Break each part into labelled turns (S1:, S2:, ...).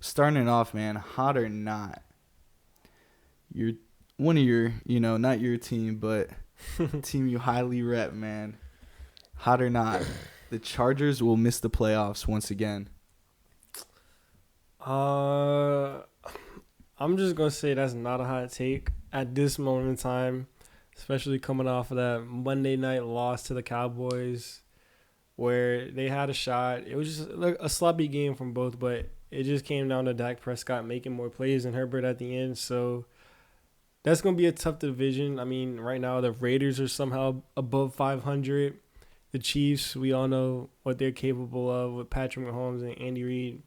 S1: starting it off, man, hot or not, you're one of your, not your team, but team you highly rep, man. Hot or not, the Chargers will miss the playoffs once again.
S2: I'm just gonna say that's not a hot take at this moment in time, especially coming off of that Monday night loss to the Cowboys, where they had a shot. It was just like a sloppy game from both, but it just came down to Dak Prescott making more plays than Herbert at the end. So that's gonna be a tough division. I mean, right now the Raiders are somehow above 500. The Chiefs, we all know what they're capable of with Patrick Mahomes and Andy Reid.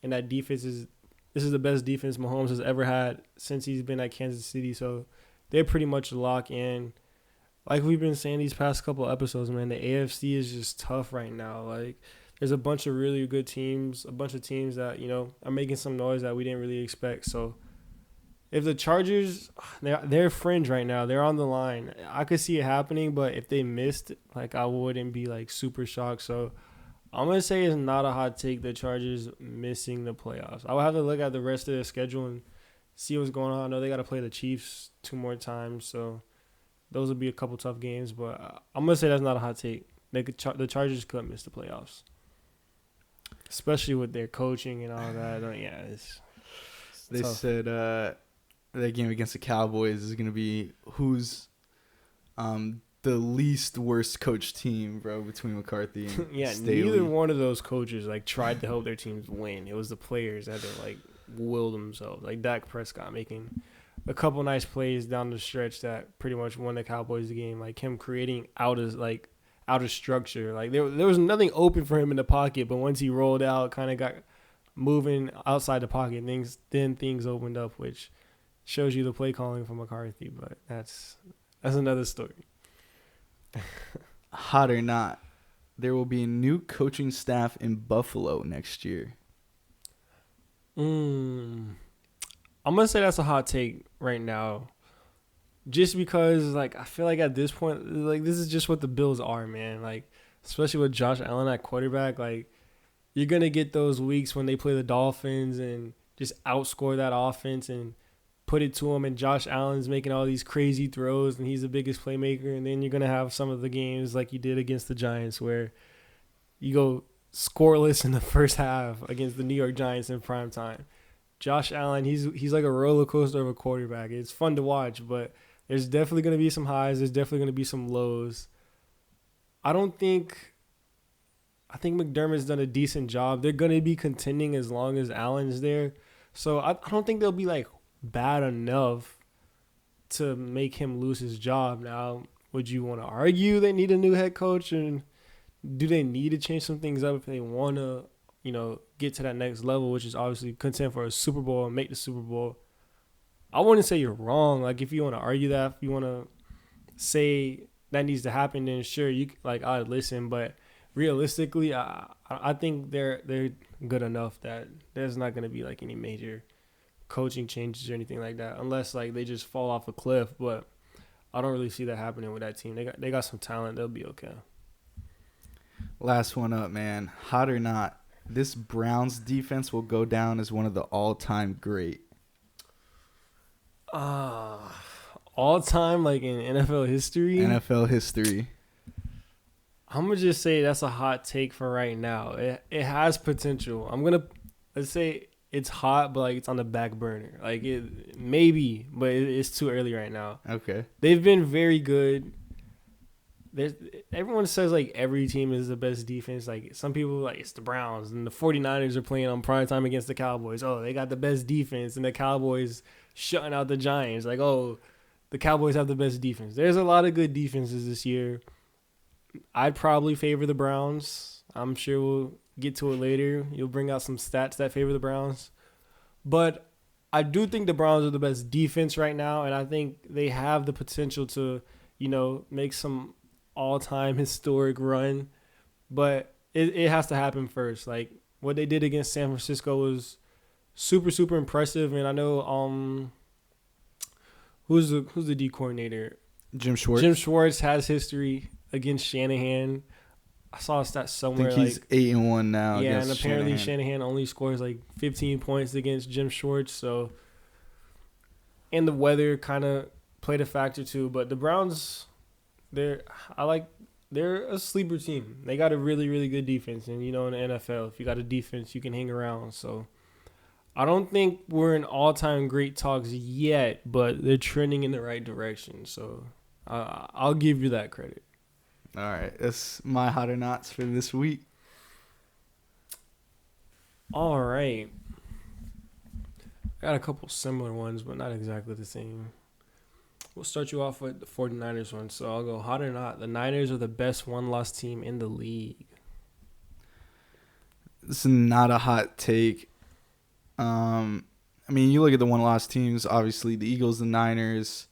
S2: And that defense this is the best defense Mahomes has ever had since he's been at Kansas City. So they're pretty much locked in. Like we've been saying these past couple episodes, man, the AFC is just tough right now. Like there's a bunch of really good teams, a bunch of teams that, are making some noise that we didn't really expect. So if the Chargers, they're fringe right now. They're on the line. I could see it happening, but if they missed, I wouldn't be, super shocked. So I'm going to say it's not a hot take, the Chargers missing the playoffs. I will have to look at the rest of their schedule and see what's going on. I know they got to play the Chiefs 2 more times, so those will be a couple tough games. But I'm going to say that's not a hot take. The Chargers could miss the playoffs, especially with their coaching and all that.
S1: They
S2: tough.
S1: said that game against the Cowboys is going to be who's the least worst coach team, bro, between McCarthy and Staley.
S2: Neither one of those coaches tried to help their teams win. It was the players that had to will themselves. Like Dak Prescott making a couple nice plays down the stretch that pretty much won the Cowboys the game. Like him creating out of structure. Like there was nothing open for him in the pocket, but once he rolled out, kind of got moving outside the pocket, things opened up, which shows you the play calling from McCarthy. But that's another story.
S1: Hot or not, there will be a new coaching staff in Buffalo next year.
S2: I'm gonna say that's a hot take right now, just because I feel like at this point, this is just what the Bills are, man. Especially with Josh Allen at quarterback, you're gonna get those weeks when they play the Dolphins and just outscore that offense and put it to him, and Josh Allen's making all these crazy throws, and he's the biggest playmaker. And then you're going to have some of the games like you did against the Giants where you go scoreless in the first half against the New York Giants in prime time. Josh Allen, he's like a roller coaster of a quarterback. It's fun to watch, but there's definitely going to be some highs. There's definitely going to be some lows. I think McDermott's done a decent job. They're going to be contending as long as Allen's there. So I don't think they'll be bad enough to make him lose his job. Now, would you want to argue they need a new head coach, and do they need to change some things up if they want to, get to that next level, which is obviously contend for a Super Bowl and make the Super Bowl? I wouldn't say you're wrong. If you want to argue that, if you want to say that needs to happen, then sure, I'd listen. But realistically, I think they're good enough that there's not going to be any major coaching changes or anything like that, unless they just fall off a cliff. But I don't really see that happening with that team. They got some talent. They'll be okay.
S1: Last one up, man. Hot or not, this Browns defense will go down as one of the all-time great.
S2: All-time, in NFL history?
S1: NFL history.
S2: I'm going to just say that's a hot take for right now. It has potential. Let's say it's hot, but it's on the back burner. It maybe, but it's too early right now.
S1: Okay.
S2: They've been very good. Everyone says every team is the best defense. Some people it's the Browns, and the 49ers are playing on prime time against the Cowboys. Oh, they got the best defense, and the Cowboys shutting out the Giants. The Cowboys have the best defense. There's a lot of good defenses this year. I'd probably favor the Browns. I'm sure we'll get to it later. You'll bring out some stats that favor the Browns. But I do think the Browns are the best defense right now, and I think they have the potential to, make some all-time historic run. But it has to happen first. What they did against San Francisco was super, super impressive. And I know who's the D coordinator?
S1: Jim Schwartz.
S2: Jim Schwartz has history against Shanahan. I saw a stat
S1: I
S2: somewhere
S1: think he's
S2: like
S1: 8-1 now.
S2: yeah, and
S1: against
S2: apparently
S1: Shanahan.
S2: Shanahan only scores like 15 points against Jim Schwartz. So, and the weather kind of played a factor too. But the Browns, they're I like they're a sleeper team. They got a really really good defense, and you know in the NFL, if you got a defense, you can hang around. So. I don't think we're in all-time great talks yet, but they're trending in the right direction. So I'll give you that credit.
S1: All right, that's my hot or nots for this week.
S2: All right. Got a couple similar ones, but not exactly the same. We'll start you off with the 49ers one. So I'll go hot or not. The Niners are the best one-loss team in the league.
S1: This is not a hot take. I mean, you look at the one-loss teams. Obviously, the Eagles, the Niners,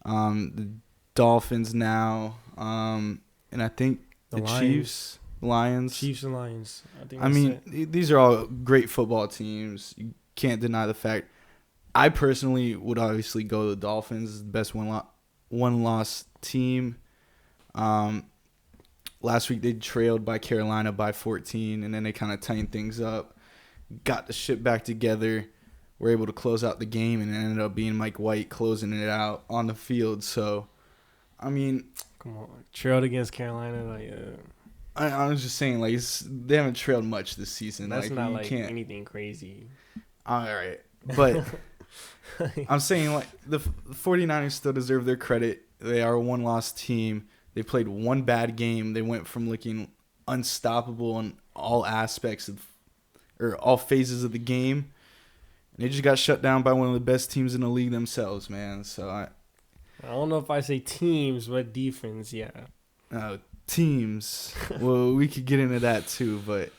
S1: the Dolphins now, and I think the
S2: Lions.
S1: Chiefs, Lions.
S2: Chiefs and Lions.
S1: I mean, these are all great football teams. You can't deny the fact. I personally would obviously go the Dolphins, the best one-loss team. Last week they trailed by Carolina by 14, and then they kind of tightened things up. Got the shit back together, were able to close out the game, and it ended up being Mike White closing it out on the field. So, I mean,
S2: come on, trailed against Carolina, like
S1: I was just saying, like they haven't trailed much this season.
S2: that's
S1: like,
S2: not
S1: you
S2: like
S1: can't.
S2: anything crazy.
S1: All right, but I'm saying like the 49ers still deserve their credit. They are a one-loss team. They played one bad game. They went from looking unstoppable in all aspects of. Or all phases of the game. And they just got shut down by one of the best teams in the league themselves, man. So
S2: I don't know if I say teams, but defense, yeah.
S1: Teams. Well, we could get into that too, but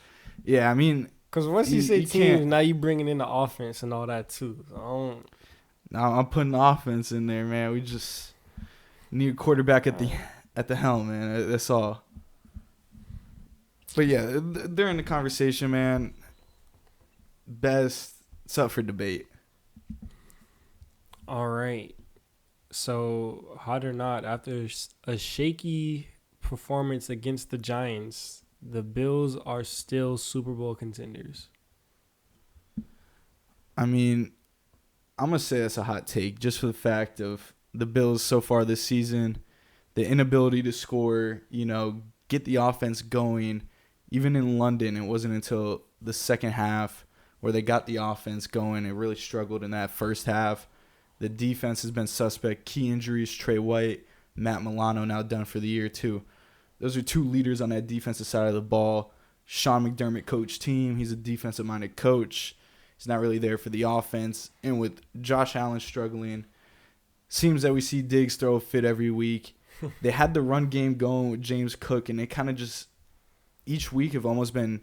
S1: yeah, I mean,
S2: because once you say
S1: you
S2: teams,
S1: can't,
S2: now you bringing in the offense and all that too. So I don't.
S1: now I'm putting the offense in there, man. We just need a quarterback at the helm, man. That's all. But yeah, they're in the conversation, man. Best, it's up for debate.
S2: All right. So, hot or not, after a shaky performance against the Giants, the Bills are still Super Bowl contenders.
S1: I mean, I'm going to say that's a hot take just for the fact of the Bills so far this season, the inability to score, get the offense going. Even in London, it wasn't until the second half where they got the offense going. It really struggled in that first half. The defense has been suspect. Key injuries, Trey White, Matt Milano now done for the year too. Those are two leaders on that defensive side of the ball. Sean McDermott coach team. He's a defensive-minded coach. He's not really there for the offense. And with Josh Allen struggling, seems that we see Diggs throw a fit every week. They had the run game going with James Cook, and they kind of just each week have almost been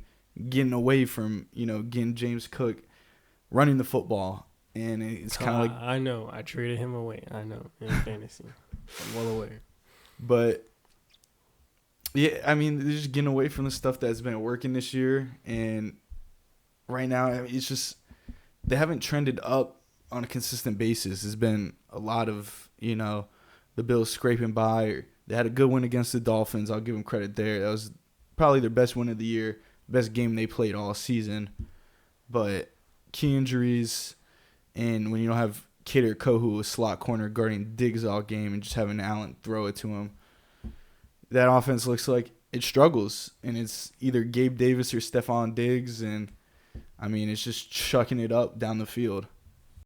S1: getting away from, getting James Cook running the football. And it's kind of like...
S2: I know. I traded him away. I know. In fantasy. I'm well aware.
S1: But, yeah, I mean, they're just getting away from the stuff that's been working this year. And right now, it's just... They haven't trended up on a consistent basis. It's been a lot of, the Bills scraping by. They had a good win against the Dolphins. I'll give them credit there. That was probably their best win of the year. Best game they played all season. But key injuries, and when you don't have Kid or Kohu, a slot corner, guarding Diggs all game and just having Allen throw it to him, that offense looks like it struggles. And it's either Gabe Davis or Stephon Diggs, and, I mean, it's just chucking it up down the field.